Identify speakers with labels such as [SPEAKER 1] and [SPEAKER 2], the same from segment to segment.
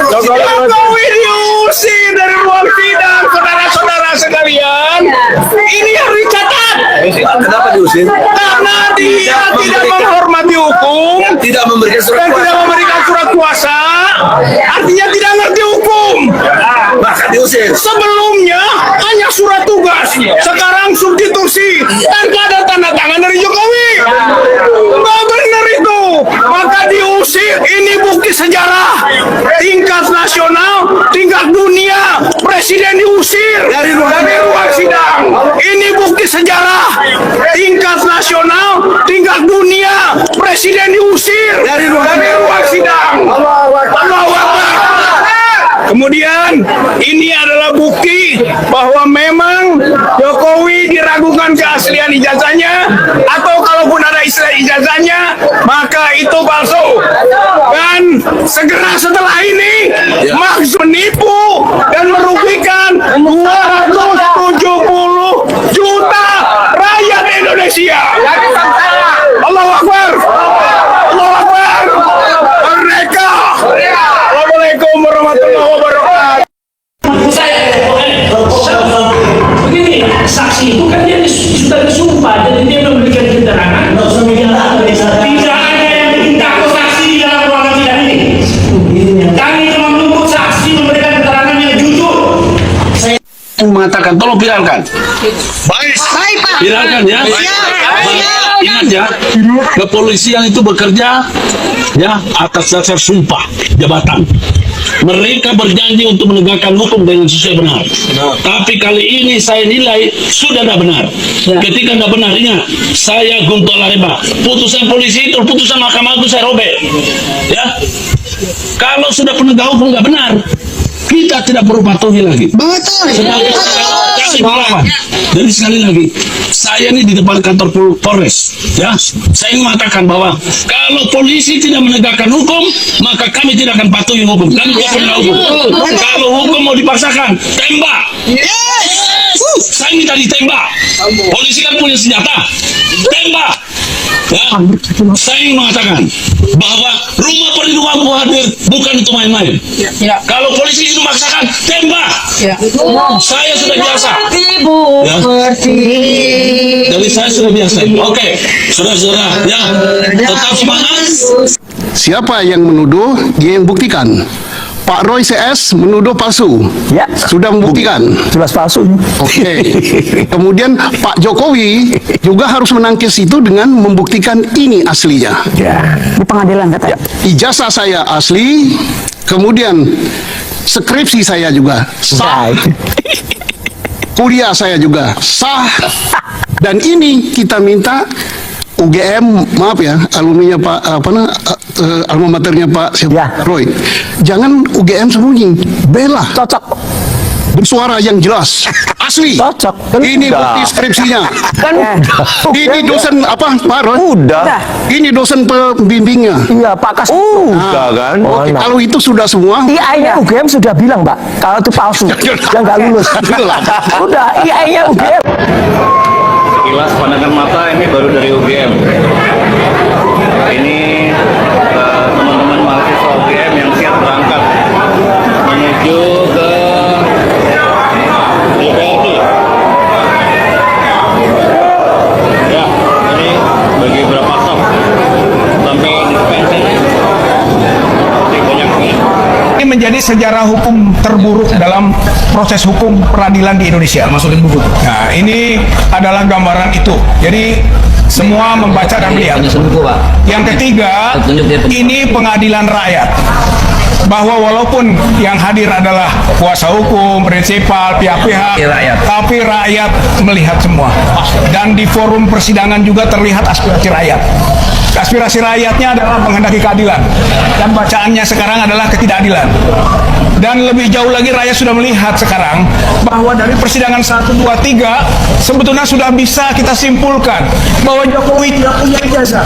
[SPEAKER 1] Jokowi diusir dari ruang sidang, saudara-saudara sekalian. Ini yang dicatat.
[SPEAKER 2] Kenapa diusir?
[SPEAKER 1] Karena dia tidak menghormati hukum,
[SPEAKER 2] Tidak memberikan surat
[SPEAKER 1] dan tidak memberikan surat kuasa. Artinya tidak ngerti hukum.
[SPEAKER 2] maka diusir.
[SPEAKER 1] Sebelumnya hanya surat tugas, sekarang substitusi tanpa ada tanda tangan dari Jokowi. Nggak benar itu, maka diusir. Ini bukti sejarah tingkat nasional, tingkat dunia. Presiden diusir dari ruang sidang. Ini bukti sejarah tingkat nasional, tingkat dunia. Presiden diusir dari ruang sidang. Allahu Akbar. Kemudian ini adalah bukti bahwa memang Jokowi diragukan keaslian ijazahnya, atau kalaupun ada istilah ijazahnya maka itu palsu. Dan segera setelah ini maksud menipu dan merugikan 270 juta rakyat Indonesia. Allahu Akbar. Allahu Akbar. Merdeka. Assalamualaikum warahmatullahi wabarakatuh.
[SPEAKER 3] Begini, saksi itu kan dia sudah disumpah, jadi dia memberikan keterangan. Tidak ada yang diminta saksi di dalam ruangan sidang ini. Kami cuma menuntut saksi memberikan keterangan yang jujur.
[SPEAKER 4] Saya mengatakan tolong viralkan.
[SPEAKER 1] Baik.
[SPEAKER 5] Pak.
[SPEAKER 4] Viralkan ya. Ingat ya, kepolisian itu bekerja ya atas dasar sumpah jabatan. Mereka berjanji untuk menegakkan hukum dengan sesuai benar. Tapi kali ini saya nilai sudah tidak benar. Ketika tidak benar, ingat, saya Guntur Lareba. Putusan polisi itu, putusan mahkamah itu saya robek. Ya, kalau sudah penegak hukum nggak benar, kita tidak perlu patuhi lagi.
[SPEAKER 5] Betul.
[SPEAKER 4] Sebagai kami melawan. Jadi sekali lagi, saya ini di depan kantor Polres, ya, saya ingin mengatakan bahwa kalau polisi tidak menegakkan hukum, maka kami tidak akan patuhi hukum. Kami tidak pernah hukum. Kalau hukum mau dipaksakan, tembak. Saya minta ditembak. Polisi kan punya senjata, tembak. Ya, saya ingin mengatakan bahwa rumah perlindungan hadir bukan untuk main-main. Kalau polisi itu memaksakan, tembak. Saya sudah biasa. Ya. Jadi saya sudah biasa. Oke, saudara-saudara, ya, tetap semangat.
[SPEAKER 6] Siapa yang menuduh, dia yang buktikan. Pak Roy CS menuduh palsu.
[SPEAKER 7] Ya.
[SPEAKER 6] Sudah membuktikan.
[SPEAKER 7] Jelas palsu.
[SPEAKER 6] Oke. Kemudian Pak Jokowi juga harus menangkis itu dengan membuktikan ini aslinya.
[SPEAKER 7] Ya. Di pengadilan katanya.
[SPEAKER 6] Ijazah saya asli, kemudian skripsi saya juga sah. Kuliah saya juga sah. Dan ini kita minta UGM, maaf ya, alumninya Pak alma maternya Pak
[SPEAKER 7] Ya.
[SPEAKER 6] Roy. Jangan UGM sembunyi, bela,
[SPEAKER 7] Cocok.
[SPEAKER 6] bersuara yang jelas, asli.
[SPEAKER 7] Cocok. Kan
[SPEAKER 6] Ini
[SPEAKER 7] udah.
[SPEAKER 6] bukti skripsinya.
[SPEAKER 7] Kan
[SPEAKER 6] Ini dosen apa, Pak Roy?
[SPEAKER 7] udah.
[SPEAKER 6] Ini dosen pembimbingnya.
[SPEAKER 7] Iya, Pak Kas.
[SPEAKER 8] Udah kan?
[SPEAKER 6] Oke, kalau itu sudah semua,
[SPEAKER 7] IAI-nya UGM sudah bilang, Pak, kalau itu palsu, yang nggak lulus. Udah, IAI-nya UGM.
[SPEAKER 8] Sekilas pandangan mata ini baru dari UGM. Ini teman-teman mahasiswa UGM yang siap berangkat menuju ke DPRD. Ya, ini bagi berapa stop sampai dispenser. Banyak nih.
[SPEAKER 1] Ini menjadi sejarah hukum terburuk dalam proses hukum peradilan di Indonesia. Masukin buku. Nah, ini adalah gambaran itu. Jadi semua membaca dan melihat. Yang ketiga, ini pengadilan rakyat. Bahwa walaupun yang hadir adalah kuasa hukum, prinsipal, pihak-pihak, tapi rakyat melihat semua. Dan di forum persidangan juga terlihat aspirasi rakyat. Aspirasi rakyatnya adalah menghendaki keadilan, dan bacaannya sekarang adalah ketidakadilan. Dan lebih jauh lagi, rakyat sudah melihat sekarang bahwa dari persidangan 1, 2, 3 sebetulnya sudah bisa kita simpulkan bahwa Jokowi tidak punya ijazah.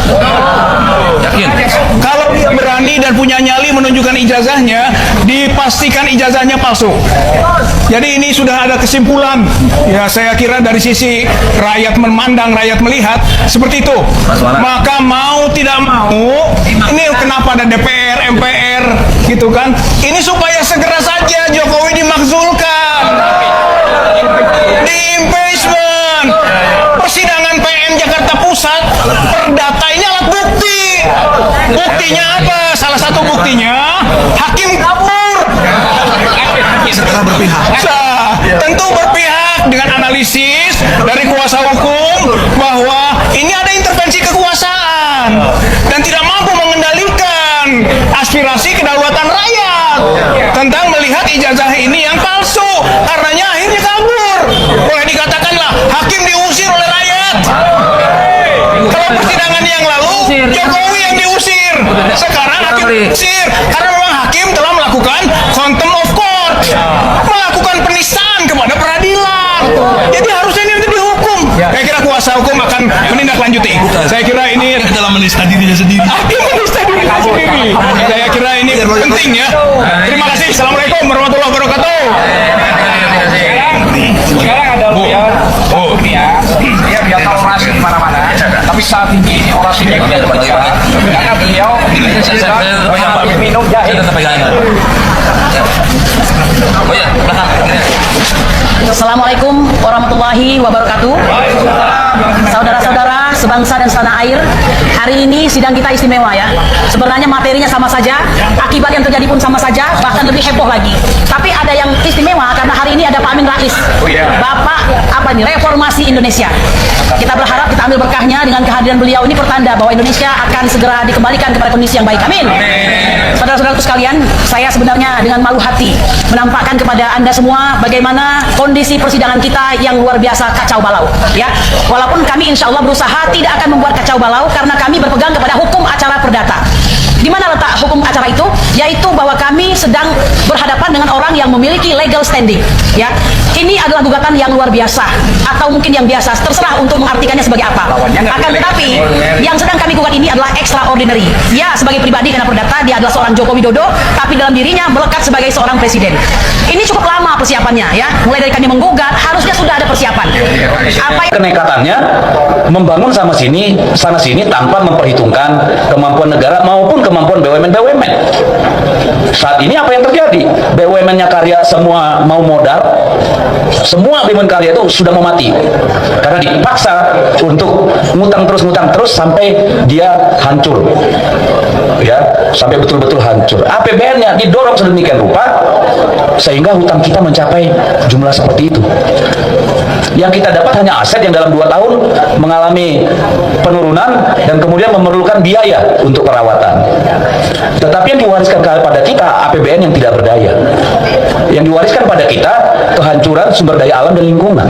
[SPEAKER 1] Kalau dia berani dan punya nyali menunjukkan ijazahnya, dipastikan ijazahnya palsu. Jadi ini sudah ada kesimpulan. Ya, saya kira dari sisi rakyat memandang, rakyat melihat seperti itu. Maka mau tidak mau, ini kenapa ada DPR, MPR, gitu kan? Ini supaya segera saja Jokowi dimakzulkan, di impeachment. Persidangan PM Jakarta Pusat, perdata ini alat bukti. Buktinya apa? Salah satu buktinya hakim kabur. Tentu berpihak dengan analisis dari kuasa hukum bahwa ini ada intervensi kekuasaan dan tidak mampu mengendalikan aspirasi kedaulatan rakyat tentang melihat ijazah ini yang palsu, karenanya akhirnya kabur. Boleh dikatakanlah hakim diusir oleh rakyat. Kalau persidangan yang lalu Jokowi yang diusir, sekarang hakim diusir karena memang hakim telah melakukan contempt of court, melakukan penistaan kepada peradilan. Jadi harusnya ini nanti dihukum. Saya kira kuasa hukum akan menindaklanjuti. Saya kira ini
[SPEAKER 2] Dalam menista dirinya sendiri.
[SPEAKER 1] hakim menista dirinya sendiri. Saya kira ini penting ya. Terima kasih. Assalamualaikum warahmatullahi wabarakatuh.
[SPEAKER 5] Sekarang ada beliau dunia, dia biasa orasi di mana-mana, tapi saat ini orasinya tidak terbaca karena beliau sedang minum jahe.
[SPEAKER 9] Assalamualaikum warahmatullahi wabarakatuh. Saudara-saudara sebangsa dan setanah air, hari ini sidang kita istimewa ya. Sebenarnya materinya sama saja, akibat yang terjadi pun sama saja, bahkan lebih heboh lagi. Tapi ada yang istimewa karena hari ini ada Pak Amin Rais, Bapak reformasi Indonesia. Kita berharap kita ambil berkahnya dengan kehadiran beliau ini pertanda bahwa Indonesia akan segera dikembalikan kepada kondisi yang baik. Amin. Saudara-saudaraku sekalian, saya sebenarnya dengan malu hati menampakkan kepada Anda semua bagaimana kondisi persidangan kita yang luar biasa kacau balau ya. Walaupun kami insya Allah berusaha tidak akan membuat kacau balau karena kami berpegang kepada hukum acara perdata. Di mana letak hukum acara itu? Yaitu bahwa kami sedang berhadapan dengan orang yang memiliki legal standing ya. Ini adalah gugatan yang luar biasa atau mungkin yang biasa, terserah untuk mengartikannya sebagai apa. Akan tetapi yang sedang kami gugat ini adalah extraordinary. Ya, sebagai pribadi karena perdata dia adalah seorang Joko Widodo, tapi dalam dirinya melekat sebagai seorang presiden. Ini cukup lama persiapannya ya. Mulai dari kami menggugat harusnya sudah ada persiapan. Apa yang
[SPEAKER 10] Kenekatannya membangun sana sini tanpa memperhitungkan kemampuan negara maupun kemampuan BUMN. Saat ini apa yang terjadi? BUMN-nya karya semua mau modal, semua BUMN karya itu sudah mau mati karena dipaksa untuk ngutang terus sampai dia hancur, ya, sampai betul-betul hancur. APBN-nya didorong sedemikian rupa sehingga hutang kita mencapai jumlah seperti itu. Yang kita dapat hanya aset yang dalam 2 tahun mengalami penurunan dan kemudian memerlukan biaya untuk perawatan. Tetapi yang diwariskan kepada kita APBN yang tidak berdaya. Yang diwariskan pada kita kehancuran sumber daya alam dan lingkungan.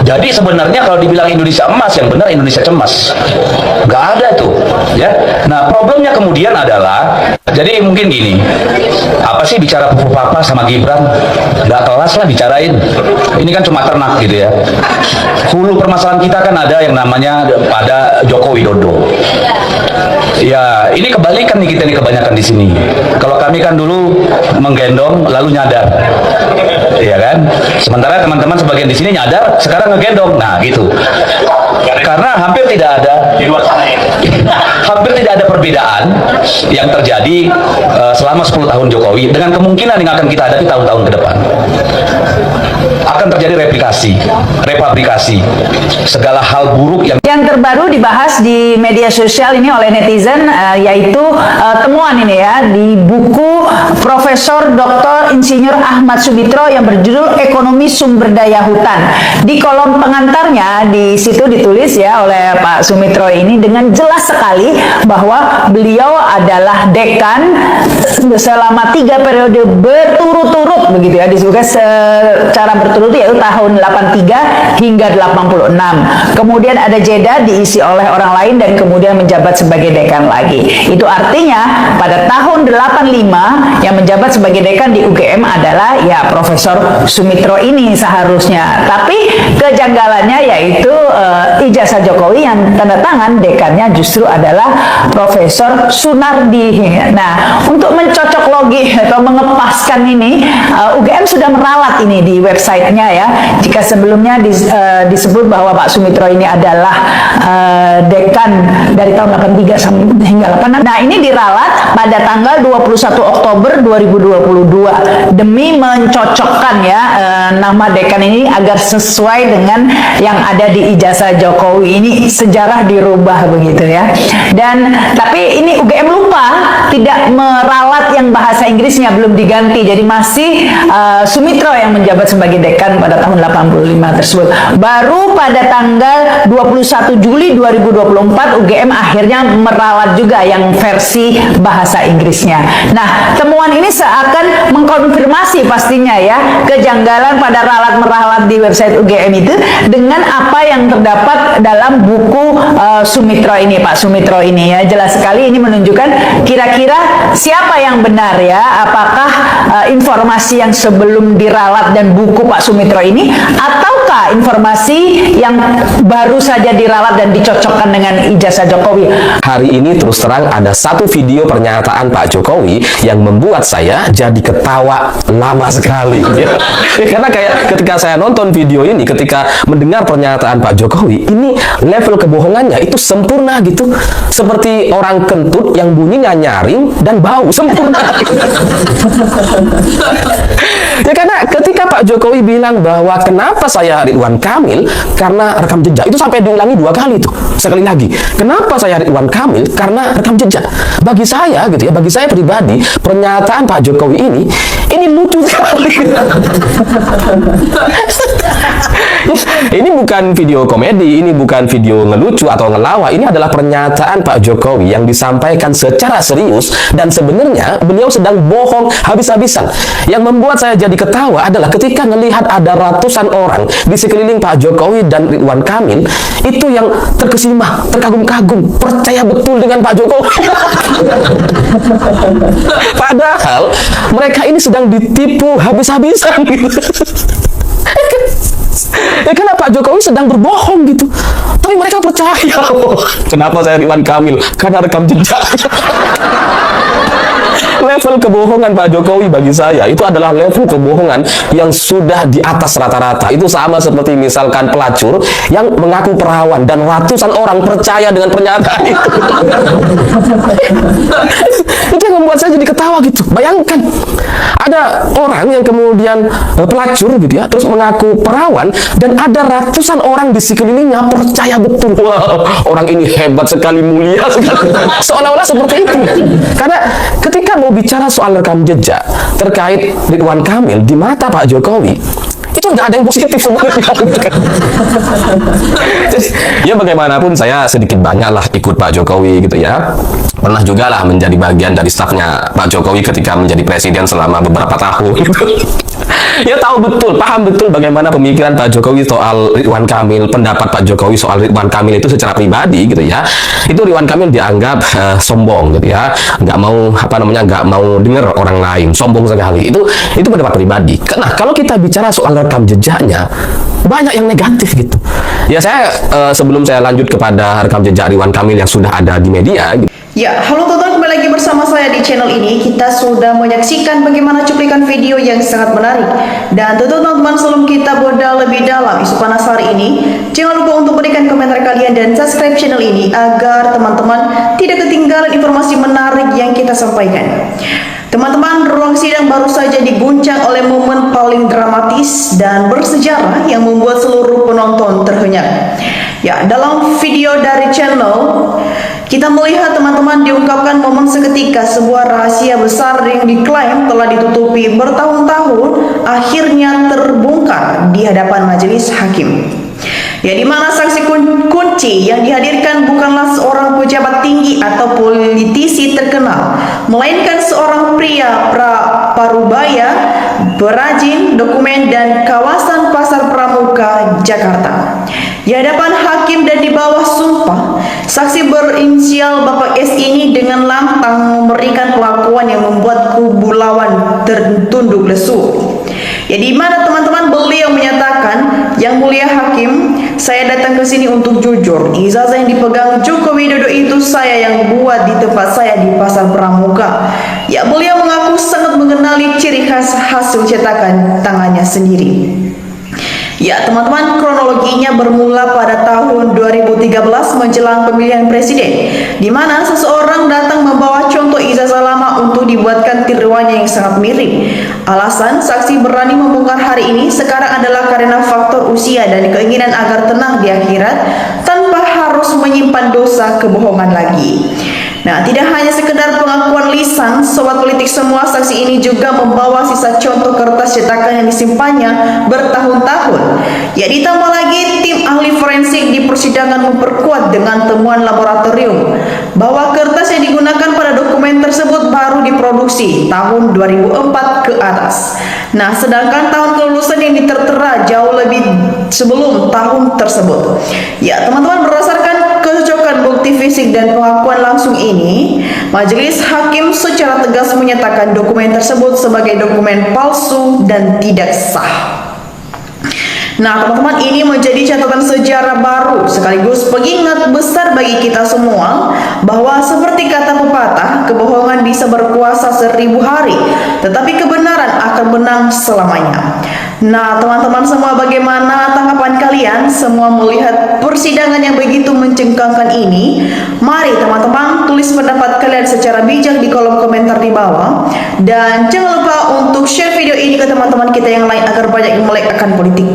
[SPEAKER 10] Jadi sebenarnya kalau dibilang Indonesia emas, yang benar Indonesia cemas. Nggak ada tuh, ya. Nah, problemnya kemudian adalah, jadi mungkin gini, apa sih bicara Papa sama Gibran? Nggak kelas lah bicarain. Ini kan cuma ternak gitu ya. Hulu permasalahan kita kan ada yang namanya pada Joko Widodo. Ya, ini kebalikan nih kita nih kebanyakan di sini. Kalau kami kan dulu menggendong lalu nyadar, ya kan? Sementara teman-teman sebagian di sini nyadar, sekarang ngegendong. Nah, gitu. Karena hampir tidak ada perbedaan yang terjadi selama 10 tahun Jokowi dengan kemungkinan yang akan kita hadapi tahun-tahun ke depan. Akan terjadi repabrikasi segala hal buruk yang
[SPEAKER 11] terbaru dibahas di media sosial ini oleh netizen, yaitu temuan ini ya di buku Profesor Dr. Insinyur Ahmad Sumitra yang berjudul Ekonomi Sumber Daya Hutan. Di kolom pengantarnya di situ ditulis ya oleh Pak Sumitra ini dengan jelas sekali bahwa beliau adalah dekan selama 3 periode berturut-turut begitu ya, disebutkan secara berturut berturut-turut, yaitu tahun 83 hingga 86. Kemudian ada jeda diisi oleh orang lain dan kemudian menjabat sebagai dekan lagi. Itu artinya pada tahun 85 yang menjabat sebagai dekan di UGM adalah ya Profesor Sumitro ini seharusnya. Tapi kejanggalannya yaitu ijazah Jokowi yang tanda tangan dekannya justru adalah Profesor Sunardi. Nah, untuk mencocok logi atau mengepaskan ini, UGM sudah meralat ini di websitenya ya. Jika sebelumnya disebut bahwa Pak Sumitro ini adalah dekan dari tahun 83 hingga 86. Nah, ini diralat pada tanggal 21 Oktober 2022 demi mencocokkan ya nama dekan ini agar sesuai dengan yang ada di ijazah Jokowi. Ini sejarah dirubah begitu ya. Dan tapi ini UGM lupa tidak meralat yang bahasa Inggrisnya, belum diganti. Jadi masih Sumitro yang menjabat sebagai dekan pada tahun 85 tersebut. Baru pada tanggal 21 Juli 2024 UGM akhirnya meralat juga yang versi bahasa Inggrisnya. Nah, temuan ini seakan mengkonfirmasi pastinya ya kejanggalan pada ralat-meralat di website UGM itu dengan apa yang terdapat dalam buku Sumitro ini, Pak Sumitro ini ya. Jelas sekali ini menunjukkan kira-kira siapa yang benar ya, apakah informasi yang sebelum diralat dan buku Pak Sumitro ini, ataukah informasi yang baru saja diralat dan dicocokkan dengan ijazah Jokowi.
[SPEAKER 12] Hari ini terus terang ada satu video pernyataan Pak Jokowi yang membuat saya jadi ketawa lama sekali ya. Karena kayak ketika saya nonton video ini, ketika mendengar pernyataan Pak Jokowi, ini level kebohongannya itu sempurna gitu, seperti orang kentut yang bunyinya nyaring dan bau, sempurna. Ya, karena ketika Pak Jokowi bilang bahwa kenapa saya Ridwan Kamil, karena rekam jejak, itu sampai diulangi 2 kali tuh. Sekali lagi, kenapa saya Ridwan Kamil, karena rekam jejak. Bagi saya gitu ya, bagi saya pribadi, pernyataan Pak Jokowi ini lucu sekali. Ini bukan video komedi, ini bukan video ngelucu atau ngelawa. Ini adalah pernyataan Pak Jokowi yang disampaikan secara serius, dan sebenarnya beliau sedang bohong habis-habisan. Yang membuat saya jadi ketawa adalah ketika melihat ada ratusan orang di sekeliling Pak Jokowi dan Ridwan Kamil itu yang terkesima, terkagum-kagum, percaya betul dengan Pak Jokowi. Padahal mereka ini sedang ditipu habis-habisan gitu. Ya, karena Pak Jokowi sedang berbohong gitu, tapi mereka percaya. Kenapa saya Ridwan Kamil? Karena rekam jejak. Level kebohongan Pak Jokowi bagi saya itu adalah level kebohongan yang sudah di atas rata-rata. Itu sama seperti misalkan pelacur yang mengaku perawan dan ratusan orang percaya dengan pernyataan itu. Itu yang membuat saya jadi ketawa gitu. Bayangkan ada orang yang kemudian pelacur gitu ya, terus mengaku perawan, dan ada ratusan orang di sekelilingnya percaya betul. Wow, orang ini hebat sekali, mulia sekali. Seolah-olah seperti itu. Karena ketika mau bicara soal rekam jejak terkait Ridwan Kamil di mata Pak Jokowi, itu nggak ada yang positif sebenarnya. Jadi, ya bagaimanapun saya sedikit banyak lah ikut Pak Jokowi gitu ya. Pernah juga lah menjadi bagian dari stafnya Pak Jokowi ketika menjadi presiden selama beberapa tahun gitu. Ya tahu betul, paham betul bagaimana pemikiran Pak Jokowi soal Ridwan Kamil, pendapat Pak Jokowi soal Ridwan Kamil itu secara pribadi gitu ya. Itu Ridwan Kamil dianggap sombong gitu ya, nggak mau nggak mau dengar orang lain, sombong sekali. Itu pendapat pribadi. Nah, kalau kita bicara soal rekam jejaknya, banyak yang negatif gitu. Ya saya sebelum saya lanjut kepada rekam jejak Ridwan Kamil yang sudah ada di media gitu.
[SPEAKER 13] Ya, halo teman-teman, kembali lagi bersama saya di channel ini. Kita sudah menyaksikan bagaimana cuplikan video yang sangat menarik. Dan tentu teman-teman, sebelum kita bedah lebih dalam isu panas hari ini, jangan lupa untuk berikan komentar kalian dan subscribe channel ini agar teman-teman tidak ketinggalan informasi menarik yang kita sampaikan. Teman-teman, ruang sidang baru saja diguncang oleh momen paling dramatis dan bersejarah yang membuat seluruh penonton terhenyak. Ya, dalam video dari channel, kita melihat teman-teman diungkapkan momen seketika sebuah rahasia besar yang diklaim telah ditutupi bertahun-tahun akhirnya terbongkar di hadapan majelis hakim. Ya, di mana saksi kunci yang dihadirkan bukanlah seorang pejabat tinggi atau politisi terkenal, melainkan seorang pria Pak Parubaya, Perajin, Dokumen, dan Kawasan Pasar Pramuka, Jakarta. Di hadapan hakim dan di bawah sumpah, saksi berinisial Bapak S ini dengan lantang memberikan pengakuan yang membuat kubu lawan tertunduk lesu. Ya, di mana teman-teman beliau menyatakan, Yang Mulia Hakim, saya datang ke sini untuk jujur. Ijazah yang dipegang Joko Widodo itu saya yang buat di tempat saya di Pasar Pramuka. Ya, beliau mengaku sangat mengenali ciri khas hasil cetakan tangannya sendiri. Ya, teman-teman, kronologinya bermula pada tahun 2013 menjelang pemilihan presiden, di mana seseorang datang membawa contoh ijazah lama untuk dibuatkan tiruannya yang sangat mirip. Alasan saksi berani membongkar hari ini sekarang adalah karena faktor usia dan keinginan agar tenang di akhirat tanpa harus menyimpan dosa kebohongan lagi. Nah, tidak hanya sekedar pengakuan lisan, sobat politik semua, saksi ini juga membawa sisa contoh kertas cetakan yang disimpannya bertahun-tahun. Ya, ditambah lagi tim ahli forensik di persidangan memperkuat dengan temuan laboratorium bahwa kertas yang digunakan pada dokumen tersebut baru diproduksi tahun 2004 ke atas. Nah, sedangkan tahun kelulusan yang ditertera jauh lebih sebelum tahun tersebut. Ya, teman-teman, berdasarkan kecocokan bukti fisik dan pengakuan langsung ini, majelis hakim secara tegas menyatakan dokumen tersebut sebagai dokumen palsu dan tidak sah. Nah, teman-teman, ini menjadi catatan sejarah baru sekaligus pengingat besar bagi kita semua bahwa seperti kata pepatah, kebohongan bisa berkuasa 1000 hari, tetapi kebenaran akan menang selamanya. Nah, teman-teman semua, bagaimana tanggapan kalian semua melihat persidangan yang begitu mencengkangkan ini? Mari teman-teman tulis pendapat kalian secara bijak di kolom komentar di bawah, dan jangan lupa untuk share video ini ke teman-teman kita yang lain agar banyak yang melek akan politik.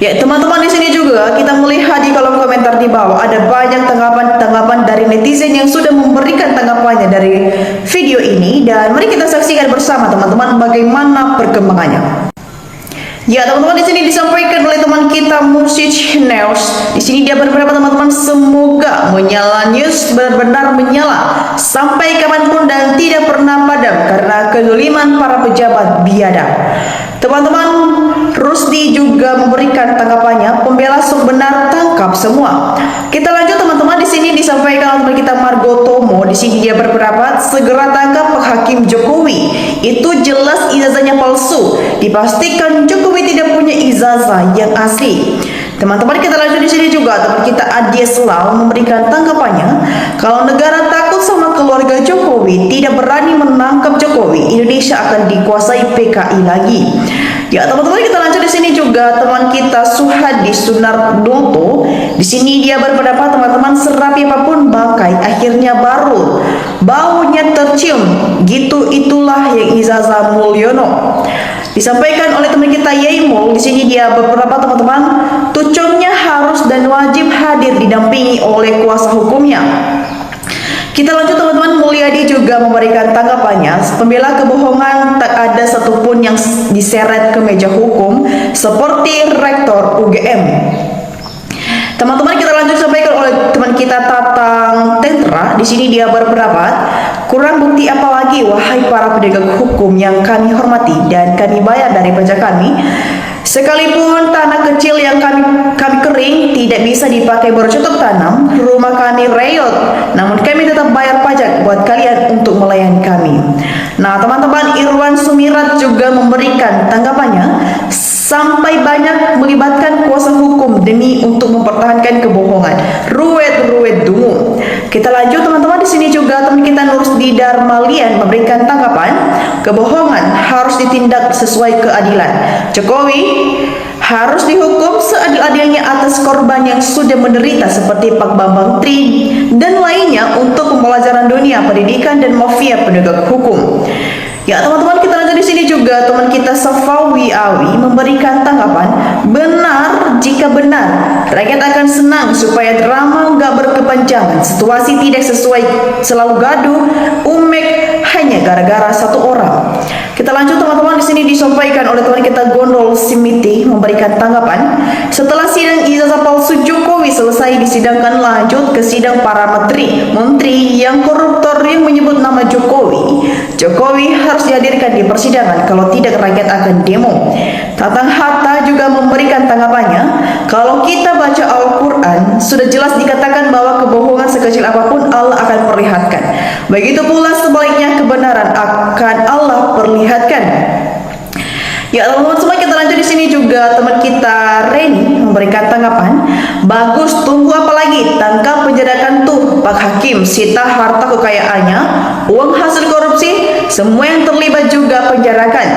[SPEAKER 13] Ya, teman-teman, di sini juga kita melihat di kolom komentar di bawah ada banyak tanggapan dari netizen yang sudah memberikan tanggapannya dari video ini, dan mari kita saksikan bersama teman-teman bagaimana perkembangannya. Ya, teman-teman, di sini disampaikan oleh teman kita Mursid News. Di sini dia berpendapat, teman-teman, semoga menyala news benar-benar menyala sampai kapanpun dan tidak pernah padam karena kezaliman para pejabat biadab. Teman-teman, Rusdi juga memberikan tanggapannya, pembela sok benar tangkap semua. Kita lanjut, teman-teman. Di sini disampaikan oleh kita Margo Tomo. Di sini dia berpendapat segera tangkap Hakim Jokowi. Itu jelas ijazahnya palsu. Dipastikan Jokowi tidak punya ijazah yang asli. Teman-teman, kita lanjut di sini juga. Teman kita Adia Selal memberikan tanggapannya, kalau negara takut sama keluarga Jokowi, tidak berani menangkap Jokowi, Indonesia akan dikuasai PKI lagi. Ya, teman-teman, kita lanjut di sini juga. Teman kita Suhadi Sunardoto, di sini dia berpendapat, teman-teman, serapi apapun bangkai akhirnya baru baunya tercium. Gitu itulah yang ijazah Mulyono. Disampaikan oleh teman kita Yeimul. Di sini dia berpendapat, teman-teman, tucungnya harus dan wajib hadir didampingi oleh kuasa hukumnya. Kita lanjut, teman-teman. Mulyadi juga memberikan tanggapannya, pembela kebohongan tak ada satupun yang diseret ke meja hukum seperti Rektor UGM. Teman-teman, kita lanjut sampaikan oleh teman kita Tatang Tentra. Di sini dia berpendapat, kurang bukti apa lagi wahai para penegak hukum yang kami hormati dan kami bayar dari pajak kami. Sekalipun tanah kecil yang kami kering tidak bisa dipakai bercocok tanam, rumah kami reot, namun kami tetap bayar pajak buat kalian untuk melayani kami. Nah, teman-teman, Irwan Sumirat juga memberikan tanggapannya, sampai banyak melibatkan kuasa hukum demi untuk mempertahankan kebohongan. Ruwet dungu. Kita lanjut, teman-teman. Di sini juga teman kita Nurusdi Darmalian memberikan tanggapan, kebohongan harus ditindak sesuai keadilan. Jokowi harus dihukum seadil-adilnya atas korban yang sudah menderita seperti Pak Bambang Tri dan lainnya untuk pembelajaran dunia pendidikan dan mafia penegak hukum. Ya, teman-teman, kita lanjut di sini juga. Teman kita Safawi Awi memberikan tanggapan, benar jika benar rakyat akan senang supaya drama nggak berkepanjangan, situasi tidak sesuai, selalu gaduh, umek hanya gara-gara satu orang. Kita lanjut, teman-teman. Di sini disampaikan oleh teman kita Gondol Simiti memberikan tanggapan setelah sidang ijazah palsu Jokowi selesai disidangkan lanjut ke sidang para menteri yang koruptor yang menyebut nama Jokowi. Jokowi harus dihadirkan di persidangan, kalau tidak rakyat akan demo. Tatang Hatta juga memberikan tanggapannya, kalau kita baca Al-Quran sudah jelas dikatakan bahwa kebohongan sekecil apapun Allah akan perlihatkan. Begitu pula sebaliknya kebenaran akan Allah perlihatkan. Ya teman-teman semua, kita lanjut di sini juga teman kita Reni memberikan tanggapan. Bagus, tunggu apa lagi? Tangkap penjarakan tuh Pak Hakim, sita harta kekayaannya, uang hasil korupsi, semua yang terlibat juga penjarakan.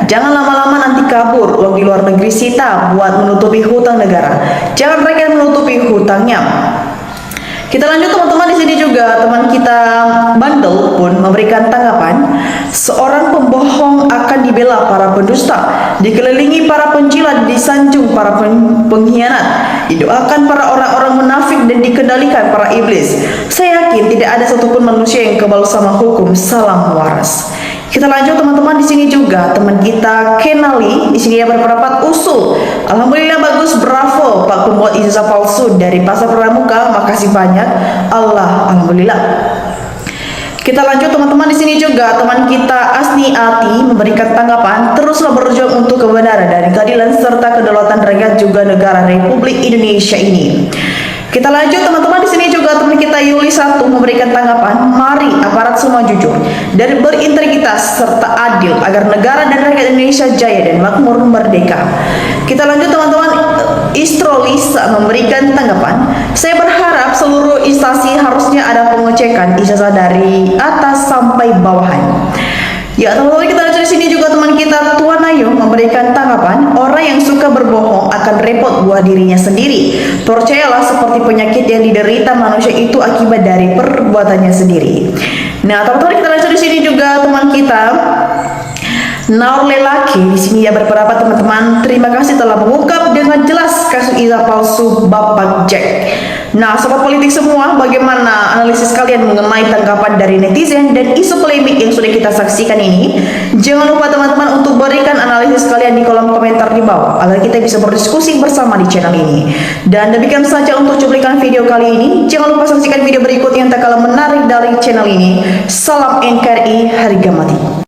[SPEAKER 13] Jangan lama-lama nanti kabur, uang di luar negeri sita buat menutupi hutang negara. Jangan mereka menutupi hutangnya. Kita lanjut teman-teman, di sini juga teman kita Bandel pun memberikan tanggapan. Seorang pembohong akan dibela para pendusta, dikelilingi para pencilat, disanjung para pengkhianat, didoakan para orang-orang munafik dan dikendalikan para iblis. Saya yakin tidak ada satupun manusia yang kebal sama hukum. Salam waras. Kita lanjut teman-teman, di sini juga teman kita Kenali di sini dia berpendapat usul. Alhamdulillah bagus, bravo Pak pembuat ijazah palsu dari Pasar Pramuka, makasih banyak. Alhamdulillah. Kita lanjut teman-teman, di sini juga teman kita Asni Ati memberikan tanggapan. Teruslah berjuang untuk kebenaran dan keadilan serta kedaulatan rakyat juga negara Republik Indonesia ini. Kita lanjut teman-teman, di sini juga teman kita Yuli 1 memberikan tanggapan. Mari aparat semua jujur dan berintegritas serta adil agar negara dan rakyat Indonesia jaya dan makmur merdeka. Kita lanjut teman-teman, Istro Lisa memberikan tanggapan. Saya berharap seluruh instansi harusnya ada pengecekan ijazah dari atas sampai bawahan. Ya teman-teman, kita lanjut di sini juga teman kita Tuan Ayu memberikan tanggapan. Orang yang suka berbohong akan repot buat dirinya sendiri. Percayalah, seperti penyakit yang diderita manusia itu akibat dari perbuatannya sendiri. Nah teman-teman, kita lanjut di sini juga teman kita Naur Lelaki di sini ya berpendapat teman-teman. Terima kasih telah mengungkap dengan jelas kasus ijazah palsu Bapak Jack. Nah, sobat politik semua, bagaimana analisis kalian mengenai tanggapan dari netizen dan isu polemik yang sudah kita saksikan ini? Jangan lupa teman-teman untuk berikan analisis kalian di kolom komentar di bawah agar kita bisa berdiskusi bersama di channel ini. Dan demikian saja untuk cuplikan video kali ini. Jangan lupa saksikan video berikut yang tak kalah menarik dari channel ini. Salam NKRI, harga mati.